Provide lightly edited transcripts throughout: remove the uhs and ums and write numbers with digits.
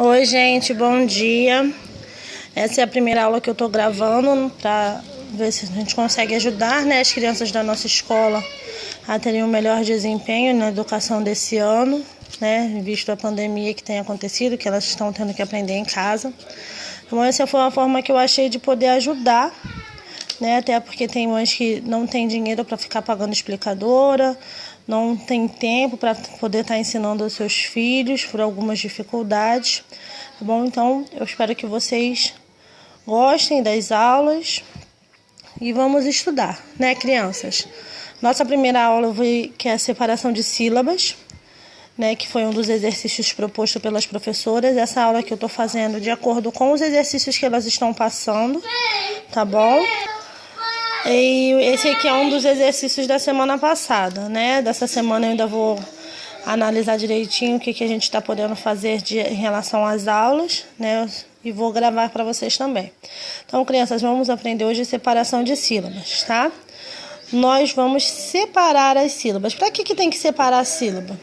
Oi, gente, bom dia. Essa é a primeira aula que eu tô gravando para ver se a gente consegue ajudar, né, as crianças da nossa escola a terem um melhor desempenho na educação desse ano, né, visto a pandemia que tem acontecido, que elas estão tendo que aprender em casa. Então, essa foi uma forma que eu achei de poder ajudar, né, até porque tem mães que não têm dinheiro para ficar pagando explicadora, não tem tempo para poder estar ensinando aos seus filhos por algumas dificuldades, tá bom? Então, eu espero que vocês gostem das aulas e vamos estudar, né, crianças? Nossa primeira aula eu vi que é a separação de sílabas, né, que foi um dos exercícios propostos pelas professoras. Essa aula que eu estou fazendo de acordo com os exercícios que elas estão passando, tá bom? E esse aqui é um dos exercícios da semana passada, né? Dessa semana eu ainda vou analisar direitinho o que a gente está podendo fazer em relação às aulas, né? E vou gravar para vocês também. Então, crianças, vamos aprender hoje separação de sílabas, tá? Nós vamos separar as sílabas. Para que tem que separar a sílaba?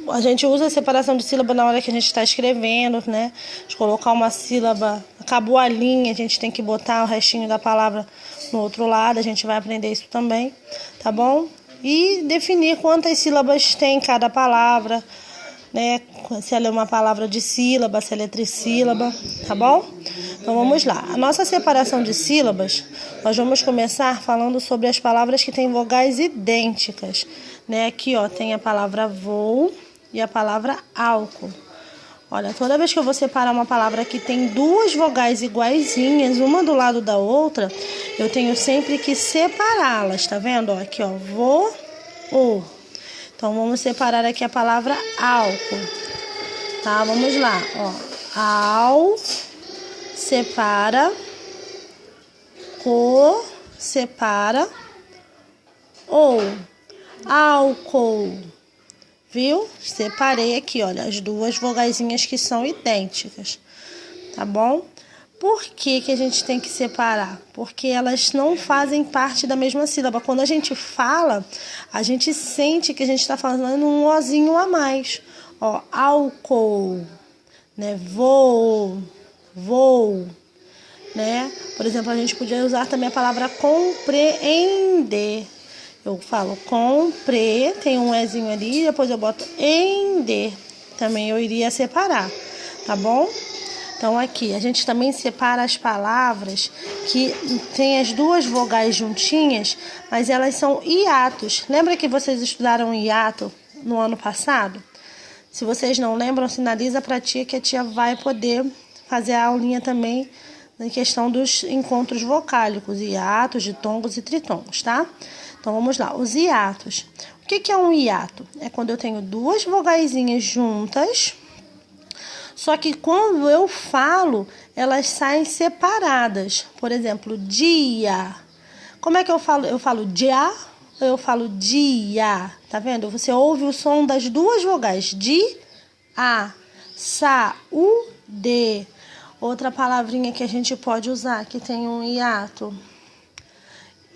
A gente usa a separação de sílaba na hora que a gente está escrevendo, né? De colocar uma sílaba, acabou a linha, a gente tem que botar o restinho da palavra no outro lado, a gente vai aprender isso também, tá bom? E definir quantas sílabas tem cada palavra, né? Se ela é uma palavra de sílaba, se ela é trissílaba, tá bom? Então vamos lá. A nossa separação de sílabas, nós vamos começar falando sobre as palavras que têm vogais idênticas, né? Aqui, ó, tem a palavra voo e a palavra álcool. Olha, toda vez que eu vou separar uma palavra que tem duas vogais iguaizinhas, uma do lado da outra, eu tenho sempre que separá-las, tá vendo? Ó, aqui, ó, vou, o. Então, vamos separar aqui a palavra álcool, tá? Vamos lá, ó. Ao, separa, co, separa, ou. Álcool. Viu? Separei aqui, olha, as duas vogaizinhas que são idênticas, tá bom? Por que a gente tem que separar? Porque elas não fazem parte da mesma sílaba. Quando a gente fala, a gente sente que a gente está falando um ozinho a mais. Ó, álcool, né? Voo, né? Por exemplo, a gente podia usar também a palavra compreender. Eu falo compre, tem um ezinho ali, depois eu boto ender. Também eu iria separar, tá bom? Então aqui, a gente também separa as palavras que tem as duas vogais juntinhas, mas elas são hiatos. Lembra que vocês estudaram hiato no ano passado? Se vocês não lembram, sinaliza pra tia que a tia vai poder fazer a aulinha também na questão dos encontros vocálicos, hiatos, ditongos e tritongos, tá? Então, vamos lá. Os hiatos. O que é um hiato? É quando eu tenho duas vogaizinhas juntas, só que quando eu falo, elas saem separadas. Por exemplo, dia. Como é que eu falo? Eu falo dia ou eu falo dia? Tá vendo? Você ouve o som das duas vogais. Di, a, sa, u, de. Outra palavrinha que a gente pode usar que tem um hiato.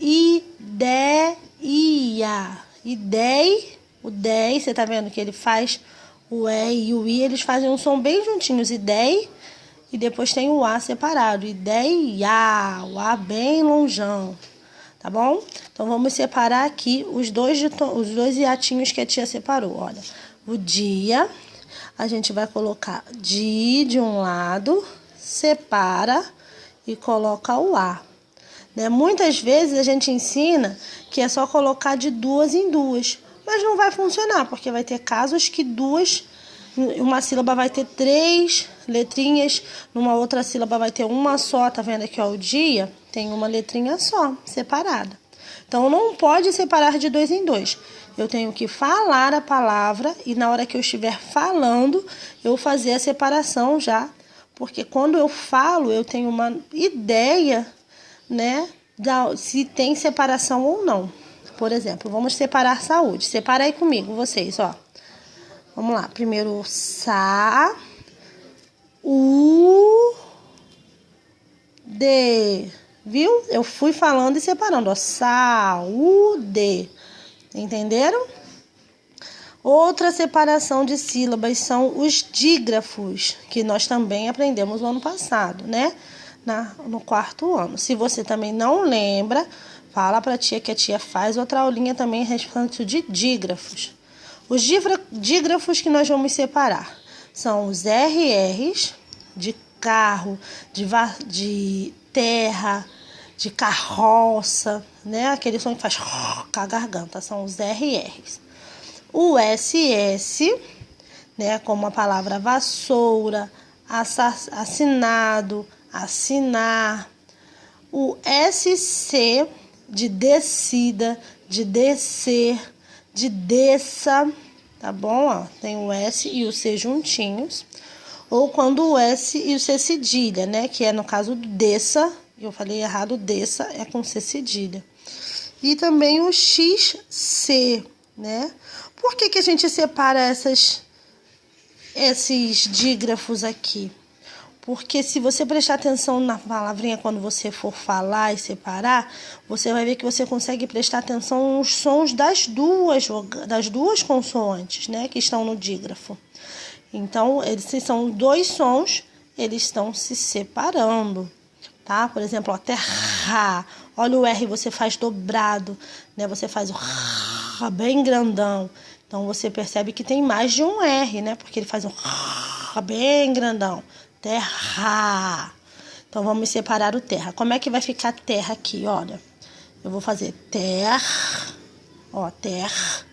Ideia. O dei, você tá vendo que ele faz o E e o I, eles fazem um som bem juntinhos. Idei, e depois tem o A separado. Ideia, o A bem lonjão, tá bom? Então, vamos separar aqui os dois hiatinhos que a tia separou. Olha, o dia, a gente vai colocar de um lado, separa e coloca o A. Né? Muitas vezes a gente ensina que é só colocar de duas em duas, mas não vai funcionar, porque vai ter casos que uma sílaba vai ter 3 letrinhas, numa outra sílaba vai ter uma só, tá vendo aqui, ó, o dia tem uma letrinha só, separada. Então, não pode separar de 2 em 2. Eu tenho que falar a palavra e na hora que eu estiver falando, eu fazer a separação já, porque quando eu falo, eu tenho uma ideia, né, se tem separação ou não. Por exemplo, vamos separar saúde. Separa aí comigo, vocês, ó. Vamos lá. Primeiro, sa, u, de. Viu? Eu fui falando e separando, ó. Saúde. Entenderam? Outra separação de sílabas são os dígrafos, que nós também aprendemos no ano passado, né? No 4º ano. Se você também não lembra, fala para a tia que a tia faz outra aulinha também a respeito de dígrafos. Os dígrafos que nós vamos separar são os RRs, de carro, de terra, de carroça, né? Aquele som que faz com a garganta, são os RRs. O SS, né? Como a palavra vassoura, assinado, assinar. O SC, de descida, de descer, de desça, tá bom? Ó, tem o S e o C juntinhos. Ou quando o S e o C cedilha, né? Que é no caso do desça, eu falei errado, desça é com C cedilha. E também o XC, né? Por que a gente separa esses dígrafos aqui? Porque se você prestar atenção na palavrinha quando você for falar e separar, você vai ver que você consegue prestar atenção nos sons das duas consoantes, né, que estão no dígrafo. Então, se são 2 sons, eles estão se separando, tá? Por exemplo, ó, terra. Olha o R, você faz dobrado, né? Você faz o R bem grandão. Então, você percebe que tem mais de um R, né? Porque ele faz um R bem grandão. Terra. Então, vamos separar o terra. Como é que vai ficar terra aqui? Olha, eu vou fazer terra. Ó, terra.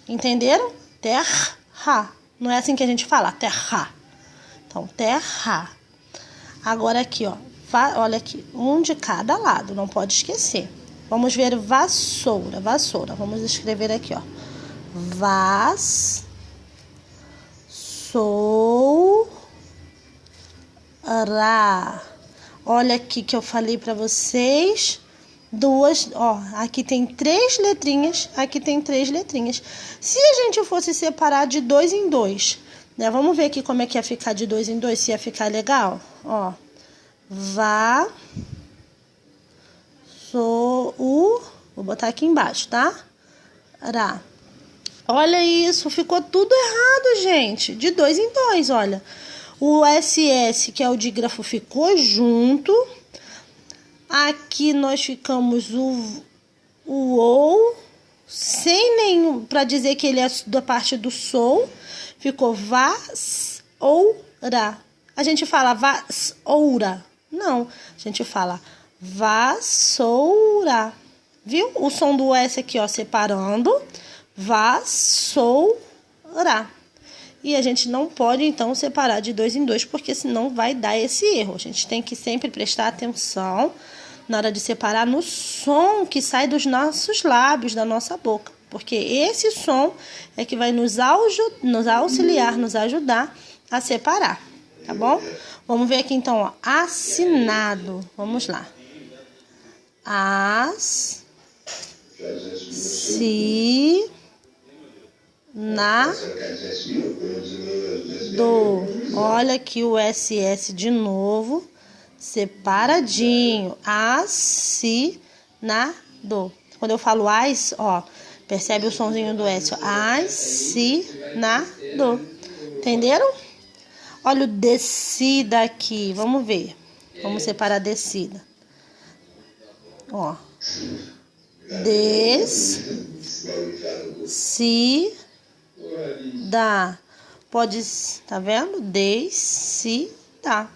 Entenderam? Terra. Não é assim que a gente fala, terra. Então, terra. Agora aqui, ó. Olha aqui, um de cada lado, não pode esquecer. Vamos ver vassoura. Vassoura. Vamos escrever aqui, ó. Vassoura. Olha aqui que eu falei para vocês. 2, ó, aqui tem 3 letrinhas, aqui tem 3 letrinhas. Se a gente fosse separar de 2 em 2, né? Vamos ver aqui como é que ia ficar de 2 em 2, se ia ficar legal. Ó, vou botar aqui embaixo, tá? Olha isso, ficou tudo errado, gente. De 2 em 2, olha. O SS, que é o dígrafo, ficou junto. Aqui nós ficamos o ou, sem nenhum, para dizer que ele é da parte do som. Ficou vassoura. A gente fala vassoura. Não, a gente fala vassoura. Viu? O som do S aqui, ó, separando. Vassoura. E a gente não pode, então, separar de 2 em 2, porque senão vai dar esse erro. A gente tem que sempre prestar atenção na hora de separar no som que sai dos nossos lábios, da nossa boca. Porque esse som é que vai nos auxiliar, nos ajudar a separar, tá bom? Vamos ver aqui, então, ó, assinado. Vamos lá. Olha aqui o SS de novo, separadinho. Assinado. Quando eu falo as, ó, percebe o sonzinho do S, ó. Assinado. Entenderam? Olha o descida aqui, vamos ver. Vamos separar descida. Ó. Descida. Pode, tá vendo? Descida.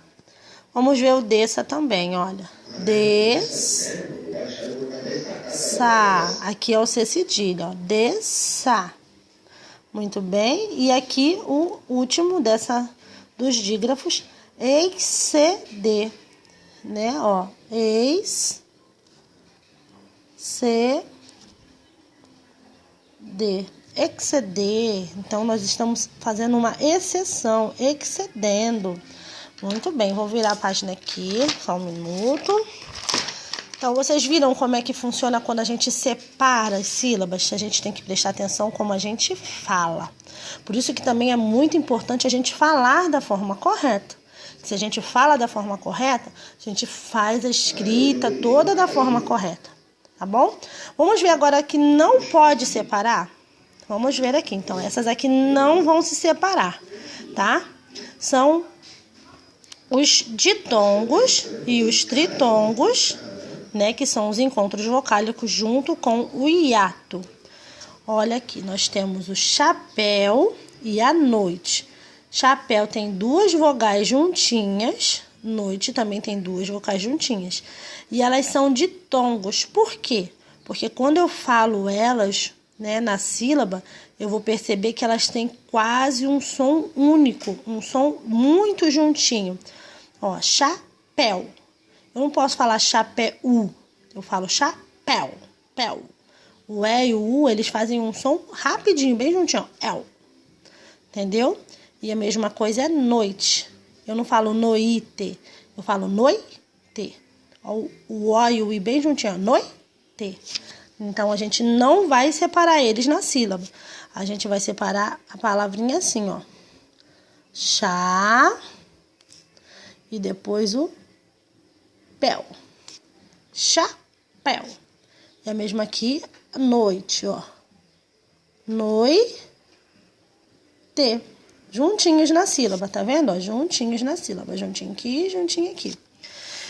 Vamos ver o desça também, olha. Desça. Aqui é o C cedilha, ó. Desça. Muito bem. E aqui o último dos dígrafos, exceder, né? Ó, exceder. Então, nós estamos fazendo uma exceção, excedendo. Muito bem, vou virar a página aqui, só um minuto. Então, vocês viram como é que funciona quando a gente separa as sílabas? A gente tem que prestar atenção como a gente fala. Por isso que também é muito importante a gente falar da forma correta. Se a gente fala da forma correta, a gente faz a escrita toda da forma correta. Tá tá bom? Vamos ver agora que não pode separar? Vamos ver aqui, então, essas aqui não vão se separar, tá? São os ditongos e os tritongos, né, que são os encontros vocálicos junto com o hiato. Olha aqui, nós temos o chapéu e a noite. Chapéu tem duas vogais juntinhas, noite também tem duas vogais juntinhas. E elas são ditongos. Por quê? Porque quando eu falo elas, né, na sílaba, eu vou perceber que elas têm quase um som único, um som muito juntinho. Ó, chapéu. Eu não posso falar chapéu, eu falo chapéu, pel. O E e o U, eles fazem um som rapidinho, bem juntinho, el. Entendeu? E a mesma coisa é noite. Eu não falo noite, eu falo noite. O O e o I bem juntinho, noite. Então, a gente não vai separar eles na sílaba. A gente vai separar a palavrinha assim, ó. Chá e depois o pel. Chapéu. E a mesma aqui, noite, ó. Noite. Juntinhos na sílaba, tá vendo? Ó, juntinhos na sílaba. Juntinho aqui, juntinho aqui.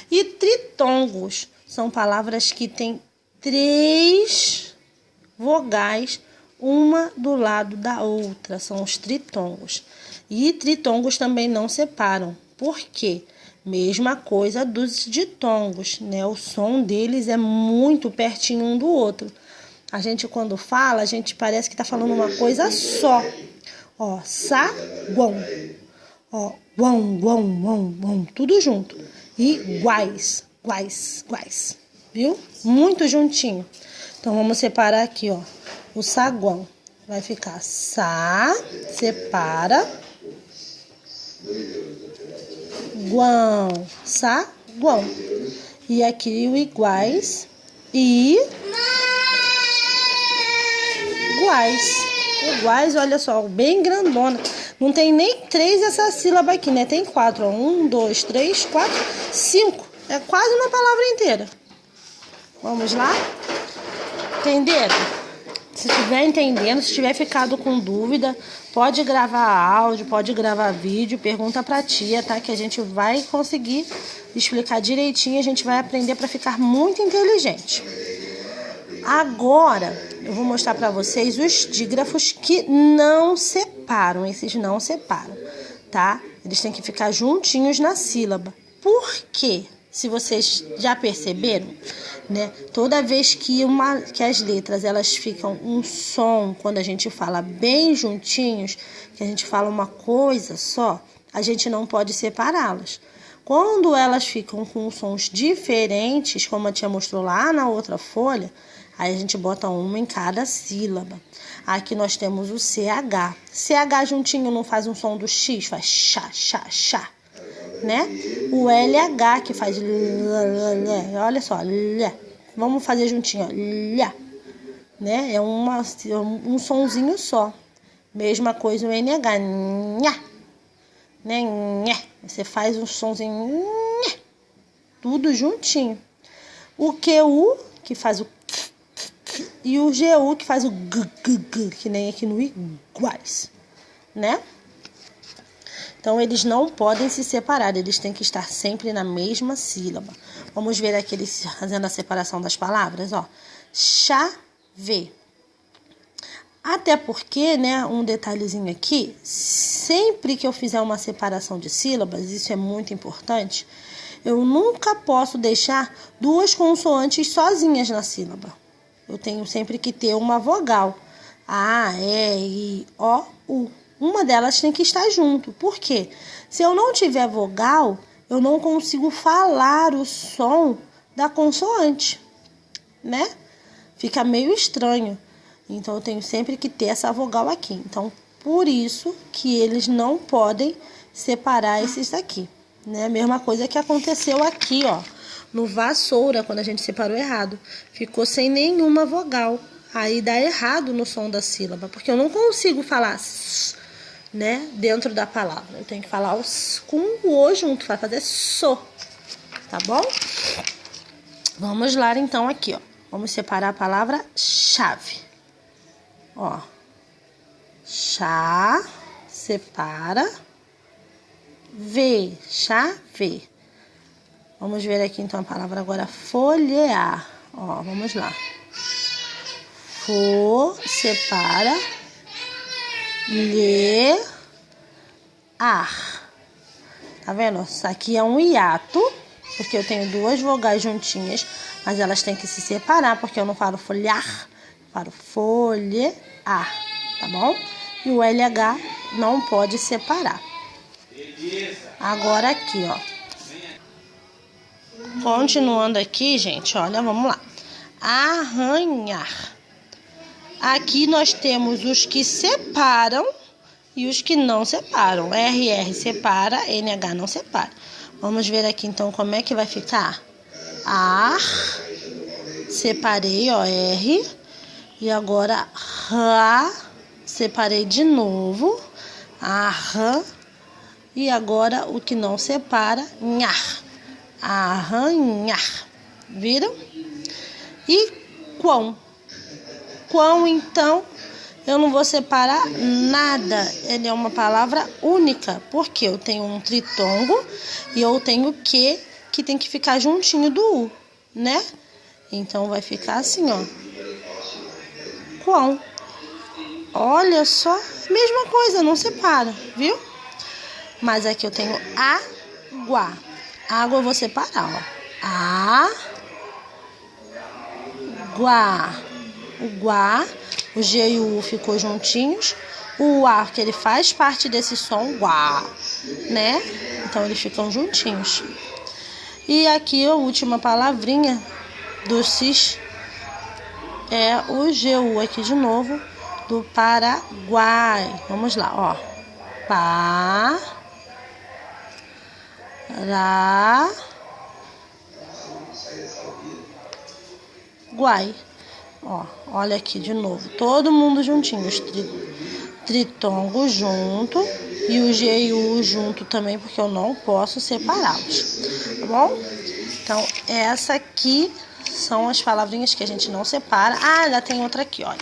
E tritongos são palavras que têm 3 vogais, uma do lado da outra. São os tritongos. E tritongos também não separam. Por quê? Mesma coisa dos ditongos, né? O som deles é muito pertinho um do outro. A gente, quando fala, a gente parece que tá falando uma coisa só. Ó, saguão. Ó, guão, guão, guão, guão. Tudo junto. E guais, guais, guais. Viu? Muito juntinho. Então, vamos separar aqui, ó. O saguão. Vai ficar sa, separa. Guão, saguão. E aqui o iguais e iguais. Iguais, olha só, bem grandona. Não tem nem 3 essa sílaba aqui, né? Tem 4, ó. 1, 2, 3, 4, 5. É quase uma palavra inteira. Vamos lá? Entenderam? Se estiver entendendo, se tiver ficado com dúvida, pode gravar áudio, pode gravar vídeo, pergunta pra tia, tá? Que a gente vai conseguir explicar direitinho, a gente vai aprender para ficar muito inteligente. Agora, eu vou mostrar para vocês os dígrafos que não separam, esses não separam, tá? Eles têm que ficar juntinhos na sílaba. Por quê? Se vocês já perceberam, né? Toda vez que as letras elas ficam um som, quando a gente fala bem juntinhos, que a gente fala uma coisa só, a gente não pode separá-las. Quando elas ficam com sons diferentes, como a tia mostrou lá na outra folha, aí a gente bota uma em cada sílaba. Aqui nós temos o CH. CH juntinho não faz um som do X, faz chá, chá, chá. Né? O LH que faz olha só, vamos fazer juntinho, ó, né? É um sonzinho só. Mesma coisa o NH, né? Você faz um sonzinho, tudo juntinho. O QU que faz o e o GU que faz o g, que nem aqui no iguais, né? Então, eles não podem se separar, eles têm que estar sempre na mesma sílaba. Vamos ver aqui eles fazendo a separação das palavras, ó. Chave. Até porque, né, um detalhezinho aqui, sempre que eu fizer uma separação de sílabas, isso é muito importante, eu nunca posso deixar 2 consoantes sozinhas na sílaba. Eu tenho sempre que ter uma vogal. A, E, I, O, U. Uma delas tem que estar junto. Por quê? Se eu não tiver vogal, eu não consigo falar o som da consoante, né? Fica meio estranho. Então, eu tenho sempre que ter essa vogal aqui. Então, por isso que eles não podem separar esses daqui, né? Mesma coisa que aconteceu aqui, ó, no vassoura, quando a gente separou errado. Ficou sem nenhuma vogal. Aí dá errado no som da sílaba, porque eu não consigo falar né, dentro da palavra. Eu tenho que falar com o O junto, vai fazer so, tá bom? Vamos lá então aqui, ó. Vamos separar a palavra chave. Ó. Chá, separa. V, chave. Vamos ver aqui então a palavra agora folhear. Ó, vamos lá. Separa. Ar. Tá vendo? Isso aqui é um hiato, porque eu tenho duas vogais juntinhas, mas elas têm que se separar, porque eu não falo folhar, eu falo folhear, tá bom? E o LH não pode separar. Agora aqui, ó. Continuando aqui, gente, olha, vamos lá. Arranhar. Aqui nós temos os que separam e os que não separam. RR separa, NH não separa. Vamos ver aqui então como é que vai ficar. Ar, separei, ó, R. E agora ra, separei de novo. Arran. E agora o que não separa, nhar. Arranhar. Viram? E quão. Quão, então, eu não vou separar nada. Ele é uma palavra única, porque eu tenho um tritongo e eu tenho que tem que ficar juntinho do U, né? Então, vai ficar assim, ó. Quão. Olha só, mesma coisa, não separa, viu? Mas aqui eu tenho água. Água eu vou separar, ó. Água. O guá, o G e o U ficou juntinhos. O A, que ele faz parte desse som, guá, né? Então, eles ficam juntinhos. E aqui, a última palavrinha do cis é o GU aqui de novo, do Paraguai. Vamos lá, ó. Paraguai. Ó, olha aqui de novo, todo mundo juntinho, os tritongos junto e o G e o U junto também, porque eu não posso separá-los, tá bom? Então, essa aqui são as palavrinhas que a gente não separa. Ah, ainda tem outra aqui, olha,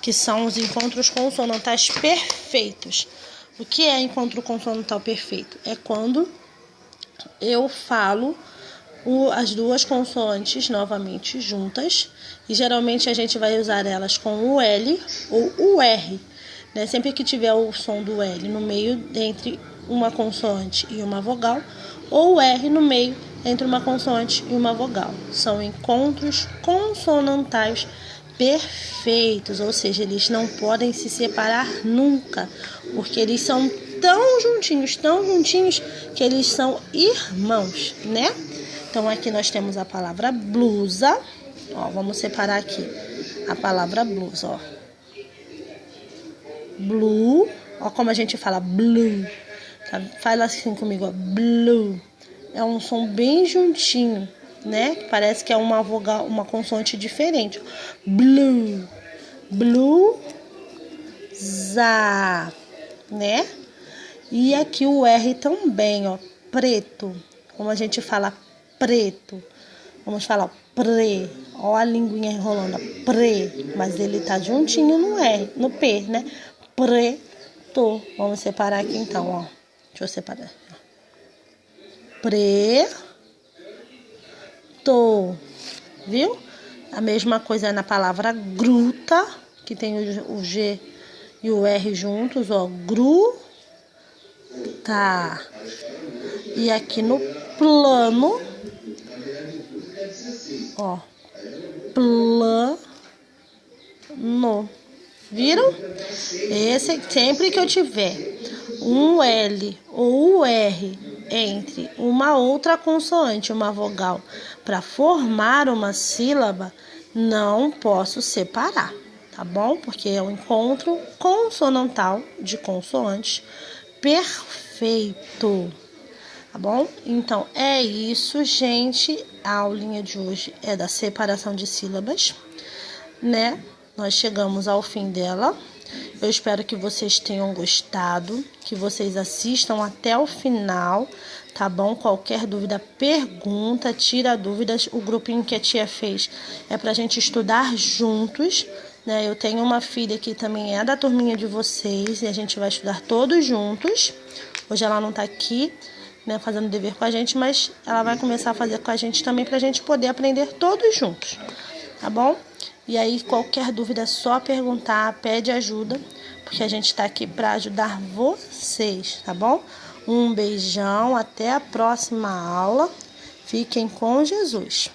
que são os encontros consonantais perfeitos. O que é encontro consonantal perfeito? É quando eu falo as duas consoantes novamente juntas, e geralmente a gente vai usar elas com o L ou o R, né? Sempre que tiver o som do L no meio entre uma consoante e uma vogal, ou o R no meio entre uma consoante e uma vogal. São encontros consonantais perfeitos, ou seja, eles não podem se separar nunca, porque eles são tão juntinhos, que eles são irmãos, né? Então, aqui nós temos a palavra blusa. Ó, vamos separar aqui a palavra blusa, ó. Blue. Ó como a gente fala blue. Tá? Fala assim comigo, ó. Blue. É um som bem juntinho, né? Parece que é uma vogal, uma consoante diferente. Blue. Blusa, né? E aqui o R também, ó. Preto. Como a gente fala preto. Vamos falar pre. Ó a linguinha enrolando, pre. Mas ele tá juntinho no R, no P, né? Preto. Vamos separar aqui então, ó. Deixa eu separar. Preto. Viu? A mesma coisa na palavra gruta, que tem o G e o R juntos, ó. Gruta. E aqui no plano, ó, plano. Viram? Esse, sempre que eu tiver um L ou um R entre uma outra consoante, uma vogal, para formar uma sílaba, não posso separar, tá bom? Porque é um encontro consonantal de consoantes perfeito. Tá bom? Então, é isso, gente. A aulinha de hoje é da separação de sílabas, né? Nós chegamos ao fim dela. Eu espero que vocês tenham gostado, que vocês assistam até o final, tá bom? Qualquer dúvida, pergunta, tira dúvidas. O grupinho que a tia fez é pra gente estudar juntos, né? Eu tenho uma filha que também é da turminha de vocês e a gente vai estudar todos juntos. Hoje ela não tá aqui, né, fazendo dever com a gente, mas ela vai começar a fazer com a gente também pra gente poder aprender todos juntos, tá bom? E aí, qualquer dúvida é só perguntar, pede ajuda, porque a gente tá aqui pra ajudar vocês, tá bom? Um beijão, até a próxima aula. Fiquem com Jesus.